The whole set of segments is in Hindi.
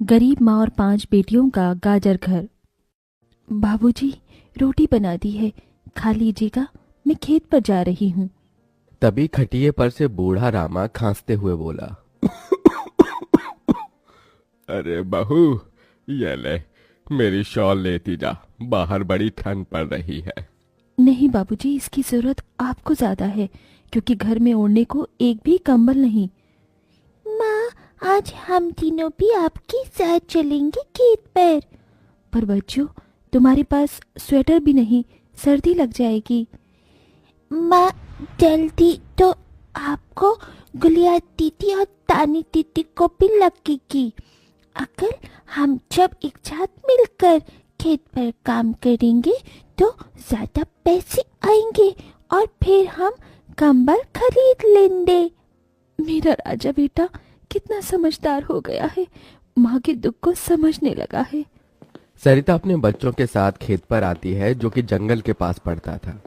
गरीब माँ और 5 बेटियों का गाजर घर। बाबूजी, रोटी बना दी है, खा लीजिएगा, मैं खेत पर जा रही हूँ। तभी खटिये पर से बूढ़ा रामा खांसते हुए बोला, अरे बहू, ये ले, मेरी शॉल लेती जा, बाहर बड़ी ठंड पड़ रही है। नहीं बाबूजी, इसकी जरूरत आपको ज्यादा है, क्योंकि घर में ओढ़ने को एक भी कंबल नहीं। माँ, आज हम तीनों भी आपके साथ चलेंगे खेत पर बच्चों, तुम्हारे पास स्वेटर भी नहीं, सर्दी लग जाएगी। माँ, जल्दी तो आपको गुलिया दीदी और तानी दीदी को भी लगेगी। अगर हम जब एक साथ मिलकर खेत पर काम करेंगे तो ज्यादा पैसे आएंगे और फिर हम कंबल खरीद लेंगे। मेरा राजा बेटा कितना समझदार हो गया है, माँ के दुख को समझने लगा है। सरिता अपने बच्चों के साथ खेत पर आती है, जो कि जंगल के पास पड़ता था।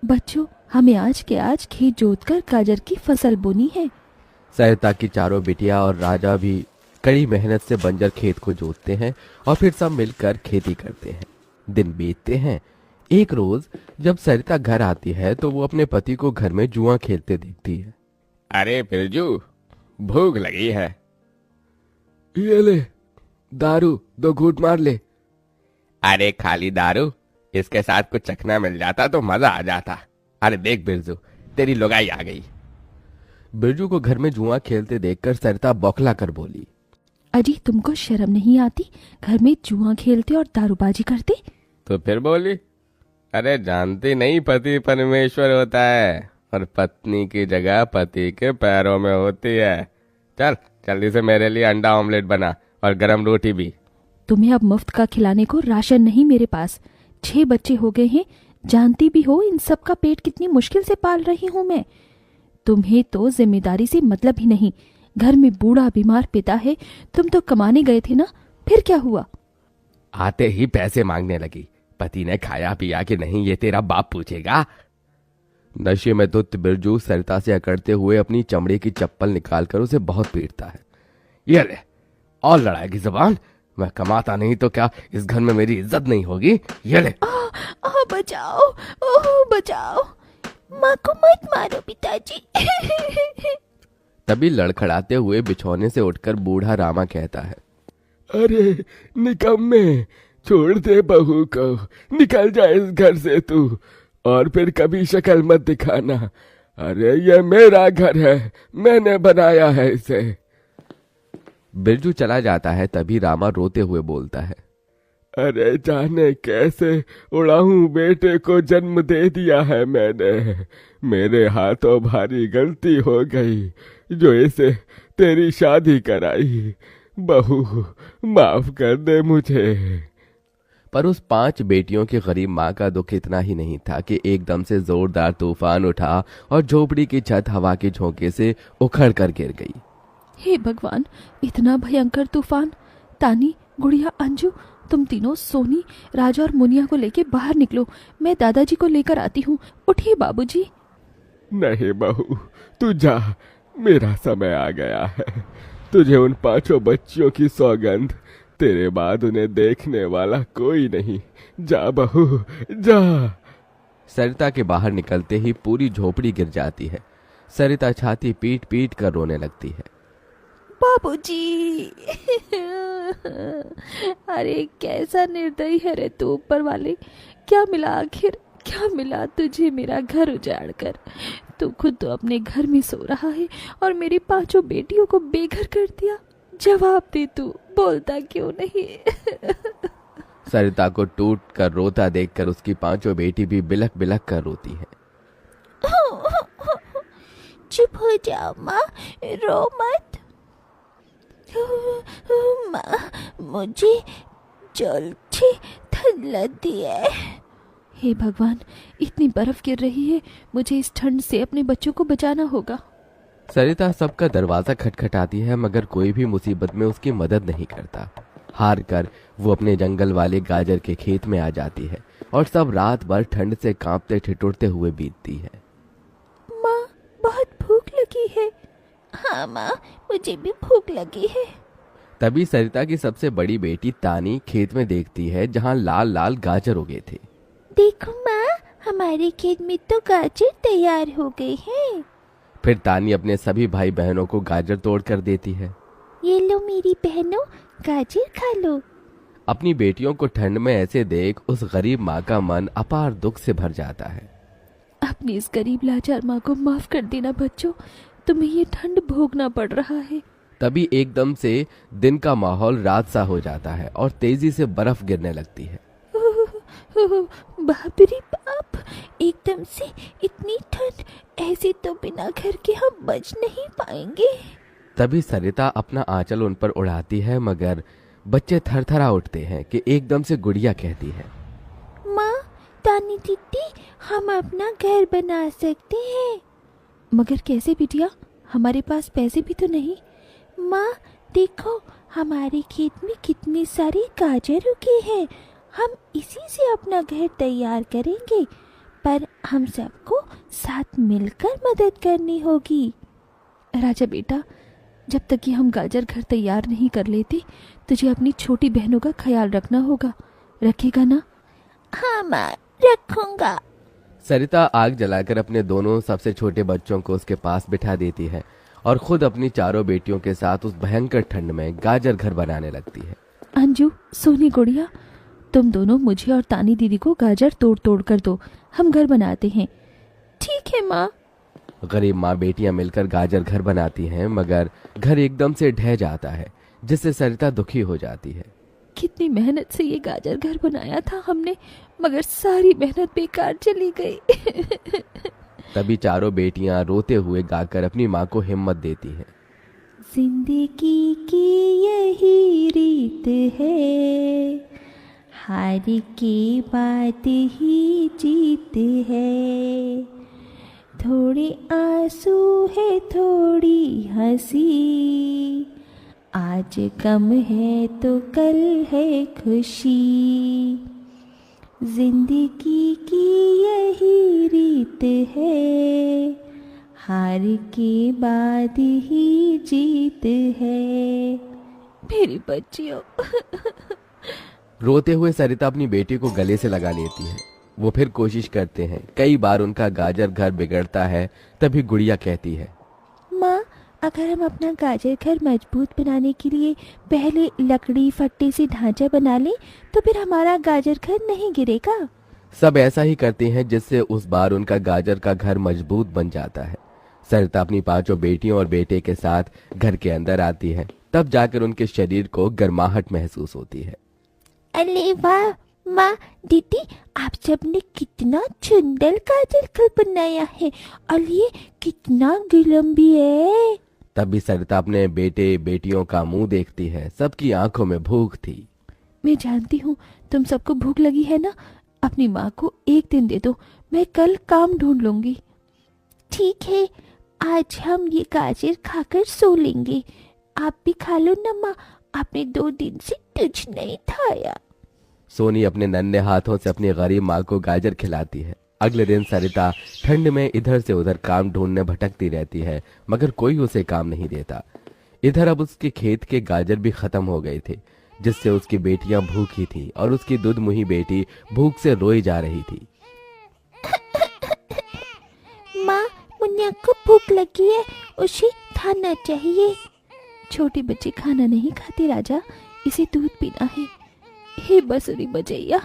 बच्चों, हमें आज के आज खेत जोतकर गाजर की फसल बोनी है। सरिता की चारों बिटिया और राजा भी कड़ी मेहनत से बंजर खेत को जोतते हैं और फिर सब मिलकर खेती करते हैं। दिन बीतते हैं। एक रोज जब सरिता घर आती है तो वो अपने पति को घर में जुआ खेलते देखती है। अरे बिरजू, भूख लगी है। ये ले, दारू 2 घूंट मार ले। अरे खाली दारू, इसके साथ कुछ चखना मिल जाता तो मजा आ जाता। अरे देख बिरजू, तेरी लुगाई आ गई। बिरजू को घर में जुआ खेलते देखकर सरिता बौखला कर बोली, अजी, तुमको शर्म नहीं आती? घर में जुआ खेलते और दारूबाजी करते। तो फिर बोली, अरे जानती नहीं, पति परमेश्वर होता है और पत्नी की जगह पति के पैरों में होती है। चल जल्दी से मेरे लिए अंडा ऑमलेट बना और गरम रोटी भी। तुम्हें अब मुफ्त का खिलाने को राशन नहीं मेरे पास। 6 बच्चे हो गए हैं, जानती भी हो इन सब का पेट कितनी मुश्किल से पाल रही हूँ मैं। तुम्हें तो जिम्मेदारी से मतलब ही नहीं। घर में बूढ़ा बीमार पिता है, तुम तो कमाने गए थे ना, फिर क्या हुआ? आते ही पैसे मांगने लगी। पति ने खाया पिया कि नहीं ये तेरा बाप पूछेगा। नशे में धुत बिरजू सरिता से अकड़ते हुए अपनी चमड़े की चप्पल निकालकर उसे बहुत पीटता है। ये ले, और लड़ाई की जुबान। मैं कमाता नहीं तो क्या इस घर में मेरी इज्जत नहीं होगी? ये ले। बचाओ, ओह बचाओ, माँ को मत मारो पिताजी। तभी लड़खड़ाते हुए बिछौने से उठकर बूढ़ा रामा कहता है, अरे निकम्मे, छोड़ दे बहू को, निकल जा इस घर से तू, और फिर कभी शक्ल मत दिखाना। अरे ये मेरा घर है, मैंने बनाया है इसे। बिरजू चला जाता है। तभी रामा रोते हुए बोलता है, अरे जाने कैसे उड़ाऊं बेटे को जन्म दे दिया है मैंने। मेरे हाथों भारी गलती हो गई जो इसे तेरी शादी कराई। बहू माफ कर दे मुझे। पर उस 5 बेटियों की गरीब माँ का दुख इतना ही नहीं था कि एकदम से जोरदार तूफान उठा और झोपड़ी की छत हवा के झोंके से उखड़ कर गिर गई। हे भगवान, इतना भयंकर तूफान! तानी, गुड़िया, अंजू, तुम तीनों सोनी, राजा और मुनिया को लेके बाहर निकलो, मैं दादाजी को लेकर आती हूँ। उठिए बाबूजी। नहीं बहू, तू जा, मेरा समय आ गया है। तुझे उन 5 बच्चियों की सौगंध, तेरे बाद उन्हें देखने वाला कोई नहीं। जा बहू, जा। सरिता के बाहर निकलते ही पूरी झोपड़ी गिर जाती है। सरिता छाती पीट पीट कर रोने लगती है। बाबूजी। अरे कैसा निर्दयी है रे तू ऊपर वाले! क्या मिला आखिर, क्या मिला तुझे मेरा घर उजाड़ कर? तू खुद तो अपने घर में सो रहा है और मेरी 5 बेटियों को बेघर कर दिया। जवाब दे, तू बोलता क्यों नहीं? सरिता को टूट कर रोता देखकर उसकी 5 बेटी भी बिलख बिलख कर रोती है। चुप हो जाओ माँ, रो मत। माँ, मुझे जल्दी ठंड लगती है। हे भगवान, इतनी बर्फ गिर रही है, मुझे इस ठंड से अपने बच्चों को बचाना होगा। सरिता सबका दरवाजा खटखटाती है, मगर कोई भी मुसीबत में उसकी मदद नहीं करता। हार कर वो अपने जंगल वाले गाजर के खेत में आ जाती है और सब रात भर ठंड से कांपते ठिठुरते हुए बीतती है। माँ, बहुत भूख लगी है। हाँ माँ, मुझे भी भूख लगी है। तभी सरिता की सबसे बड़ी बेटी तानी खेत में देखती है जहाँ लाल लाल गाजर उगे थे। देखो माँ, हमारे खेत में तो गाजर तैयार हो गए हैं। फिर तानी अपने सभी भाई बहनों को गाजर तोड़ कर देती है। ये लो मेरी बहनों, गाजर खा लो। अपनी बेटियों को ठंड में ऐसे देख उस गरीब माँ का मन अपार दुख से भर जाता है। अपनी इस गरीब लाचार माँ को माफ कर देना बच्चों, तुम्हें ये ठंड भोगना पड़ रहा है। तभी एकदम से दिन का माहौल रात सा हो जाता है और तेजी से बर्फ गिरने लगती है। बाप रे बाप, एकदम से इतनी ठंड, ऐसे तो बिना घर के हम बच नहीं पाएंगे। तभी सरिता अपना आंचल उन पर उड़ाती है, मगर बच्चे थरथरा उठते हैं कि एकदम से गुड़िया कहती है, माँ, तानी दीदी, हम अपना घर बना सकते हैं। मगर कैसे बिटिया, हमारे पास पैसे भी तो नहीं। माँ देखो, हमारे खेत में कितने सारे गाजर उगे हैं, हम इसी से अपना घर तैयार करेंगे, पर हम सबको साथ मिलकर मदद करनी होगी। राजा बेटा, जब तक कि हम गाजर घर तैयार नहीं कर लेते, तुझे अपनी छोटी बहनों का ख्याल रखना होगा। रखेगा ना? हाँ माँ, रखूंगा। सरिता आग जलाकर अपने दोनों सबसे छोटे बच्चों को उसके पास बिठा देती है और खुद अपनी चारों बेटियों के साथ उस भयंकर ठंड में गाजर घर बनाने लगती है। अंजू, सोनी, गुड़िया, तुम दोनों मुझे और तानी दीदी को गाजर तोड़ तोड़ कर दो, हम घर बनाते हैं। ठीक है माँ। गरीब माँ बेटियां मिलकर गाजर घर बनाती हैं, मगर घर एकदम से ढह जाता है, जिससे सरिता दुखी हो जाती है। कितनी मेहनत से ये गाजर घर बनाया था हमने, मगर सारी मेहनत बेकार चली गई। तभी चारों बेटियां रोते हुए गाकर अपनी माँ को हिम्मत देती हैं। जिंदगी की यही रीत है, हार के बाद ही जीत है। थोड़े आंसू है, थोड़ी हंसी, आज गम है तो कल है खुशी। जिंदगी की यही रीत है, हार के बाद ही जीत है। मेरी बच्चियों। रोते हुए सरिता अपनी बेटी को गले से लगा लेती है। वो फिर कोशिश करते हैं, कई बार उनका गाजर घर बिगड़ता है। तभी गुड़िया कहती है, माँ, अगर हम अपना गाजर घर मजबूत बनाने के लिए पहले लकड़ी फट्टे से ढांचा बना लें, तो फिर हमारा गाजर घर नहीं गिरेगा। सब ऐसा ही करते हैं, जिससे उस बार उनका गाजर का घर मजबूत बन जाता है। सरिता अपनी पांचों बेटियों और बेटे के साथ घर के अंदर आती है। तब जाकर उनके शरीर को गर्माहट महसूस होती है। अरे वाह माँ, दीदी, आप सबने कितना सुंदर गाजर घर बनाया है, और ये कितना गर्म भी है। तभी सरिता अपने बेटे बेटियों का मुंह देखती है। सबकी आंखों में भूख थी। मैं जानती हूँ तुम सबको भूख लगी है ना, अपनी माँ को एक दिन दे दो, मैं कल काम ढूंढ लूंगी। ठीक है, आज हम ये गाजर खाकर सो लेंगे। आप भी खा लो ना माँ, आपने 2 दिन से कुछ नहीं खाया। सोनी अपने नन्हे हाथों से अपनी गरीब माँ को गाजर खिलाती है। अगले दिन सरिता ठंड में इधर से उधर काम ढूंढने भटकती रहती है, मगर कोई उसे काम नहीं देता। इधर अब उसके खेत के गाजर भी खत्म हो गए थे, जिससे उसकी बेटियां भूखी थी और उसकी दूधमुही बेटी भूख से रोई जा रही थी। माँ, मुन्ना को भूख लगी है, उसे खाना चाहिए। छोटे बच्चे खाना नहीं खाते राजा, इसे दूध पीना है। हे बसुरी बजैया,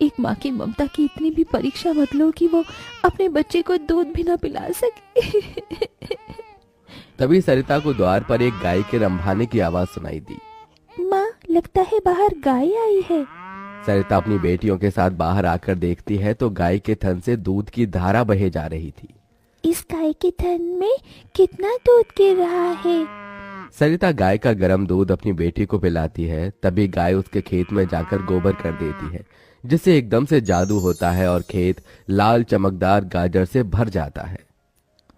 एक माँ की ममता की इतनी भी परीक्षा मत लो कि वो अपने बच्चे को दूध भी ना पिला सके। तभी सरिता को द्वार पर एक गाय के रंभाने की आवाज सुनाई दी। माँ, लगता है बाहर गाय आई है। सरिता अपनी बेटियों के साथ बाहर आकर देखती है तो गाय के थन से दूध की धारा बहे जा रही थी। इस गाय के थन में कितना दूध गिर रहा है। सरिता गाय का गर्म दूध अपनी बेटी को पिलाती है। तभी गाय उसके खेत में जाकर गोबर कर देती है, जिससे एकदम से जादू होता है और खेत लाल चमकदार गाजर से भर जाता है।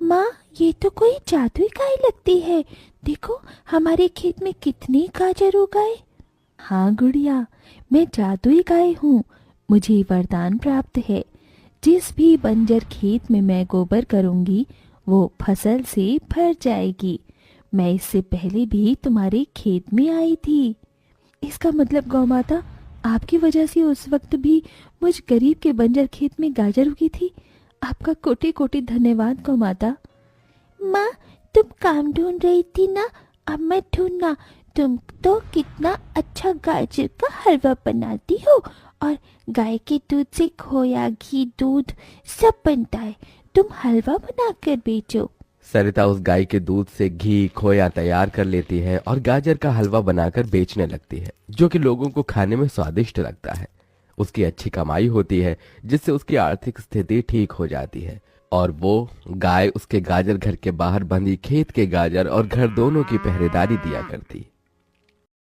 माँ, ये तो कोई जादुई गाय लगती है। देखो, हमारे खेत में कितने गाजर हो गए। हाँ गुड़िया, मैं जादुई गाय हूँ। मुझे वरदान प्राप्त है, जिस भी बंजर खेत में मैं गोबर करूँगी वो फसल से भर जाएगी। मैं इससे पहले भी तुम्हारे खेत में आई थी। इसका मतलब गौ माता, आपकी वजह से उस वक्त भी मुझ गरीब के बंजर खेत में गाजर उगी थी। आपका कोटि कोटि धन्यवाद गौ माता। माँ, तुम काम ढूंढ रही थी ना, अब मैं ढूंढना। तुम तो कितना अच्छा गाजर का हलवा बनाती हो, और गाय के दूध से खोया, घी, दूध सब बनता है। तुम हलवा बनाकर बेचो। सरिता उस गाय के दूध से घी खोया तैयार कर लेती है और गाजर का हलवा बनाकर बेचने लगती है, जो कि लोगों को खाने में स्वादिष्ट लगता है। उसकी अच्छी कमाई होती है, जिससे उसकी आर्थिक स्थिति ठीक हो जाती है और वो गाय उसके गाजर घर के बाहर बंधी खेत के गाजर और घर दोनों की पहरेदारी दिया करती।